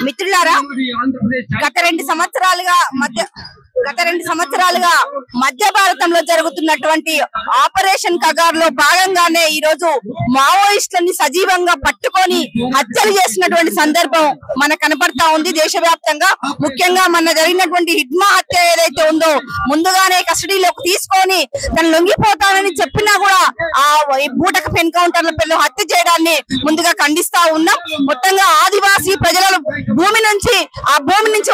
మిత్రులారా, గత 2 సంవత్సరాలుగా మధ్య భారతంలో జరుగుతున్నటువంటి ఆపరేషన్ కగార్ లో భాగంగానే ఈ రోజు మావోయిస్టులని సజీవంగా పట్టుకొని హత్యలు చేసినటువంటి సందర్భం మనకు కనపడతా ఉంది. దేశవ్యాప్తంగా ముఖ్యంగా మన జరిగినటువంటి హిడ్మా హత్య ఏదైతే ఉందో ముందుగానే కస్టడీలోకి తీసుకొని తను లొంగిపోతానని చెప్పినా కూడా ఆ బూటకపు ఎన్కౌంటర్ల పిల్లలు హత్య చేయడాన్ని ముందుగా ఖండిస్తా ఉన్నాం. మొత్తంగా ఆదివాసీ ప్రజల భూమి నుంచి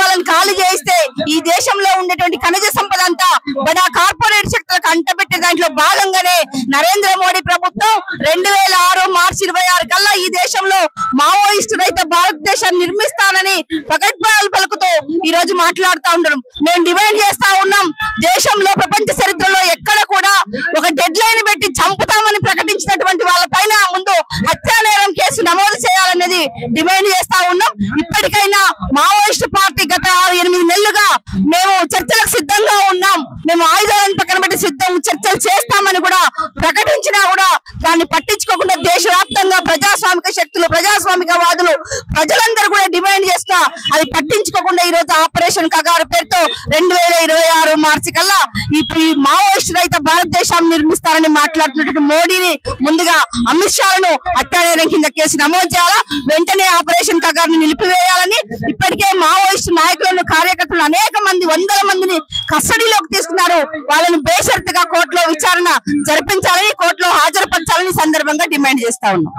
వాళ్ళని ఖాళీ చేయిస్తే ఈ దేశంలో ఉండేటువంటి ఖనిజ సంపద అంతా బడా కార్పొరేట్ శక్తులకు అంటబెట్టే దాంట్లో భాగంగానే నరేంద్ర మోడీ ప్రభుత్వం 2006 మార్చి 26 కల్లా ఈ దేశంలో మావోయిస్టు రహిత భారతదేశాన్ని నిర్మిస్తానని ప్రగల్భాలు పలుకుతూ ఈ రోజు మాట్లాడుతూ ఉండడం మేము డిమాండ్ చేస్తా ఉన్నాం. దేశంలో ప్రపంచ చరిత్రలో ఎక్కడ కూడా ఒక డెడ్ లైన్ పెట్టి చంపుతామని ప్రకటించినటువంటి వాళ్ళ పైన ముందు హత్యా నేరం కేసు నమోదు చేయాలనేది డిమాండ్ చేస్తా ఉన్నాం. ఇప్పటికైనా మావోయిస్టు పార్టీ గత 8 నెలలుగా మేము చర్చలకు సిద్ధంగా ఉన్నాం, మేము ఆయుధాలను పక్కన పెట్టి చర్చలు చేస్తామని కూడా ప్రకటించినా కూడా దాన్ని పట్టించుకోకుండా దేశవ్యాప్తంగా ప్రజాస్వామిక శక్తులు, ప్రజాస్వామికవాదులు, ప్రజలందరూ కూడా డిమాండ్ చేస్తున్నా అది పట్టించుకోకుండా ఈ రోజు ఆపరేషన్ కగారు పేరుతో 2026 మార్చి కల్లా ఈ మావోయిస్టు రహిత భారతదేశాన్ని నిర్మిస్తారని మాట్లాడుతున్నటువంటి మోడీని ముందుగా అమిత్ షాను హత్యానేరం కింద కేసు నమోదు చేయాలా, వెంటనే ఆపరేషన్ కగారుని నిలిపివేయాలని ఇప్పటికే మావోయిస్టు నాయకులను, కార్యకర్తలు అనేక మంది 100ల మందిని కస్టడీలోకి తీసుకున్నారు. వాళ్ళని బేషరతుగా కోర్టులో విచారణ జరిపించాలని, కోర్టులో హాజరుపరచాలని సందర్భంగా డిమాండ్ చేస్తా ఉన్నాం.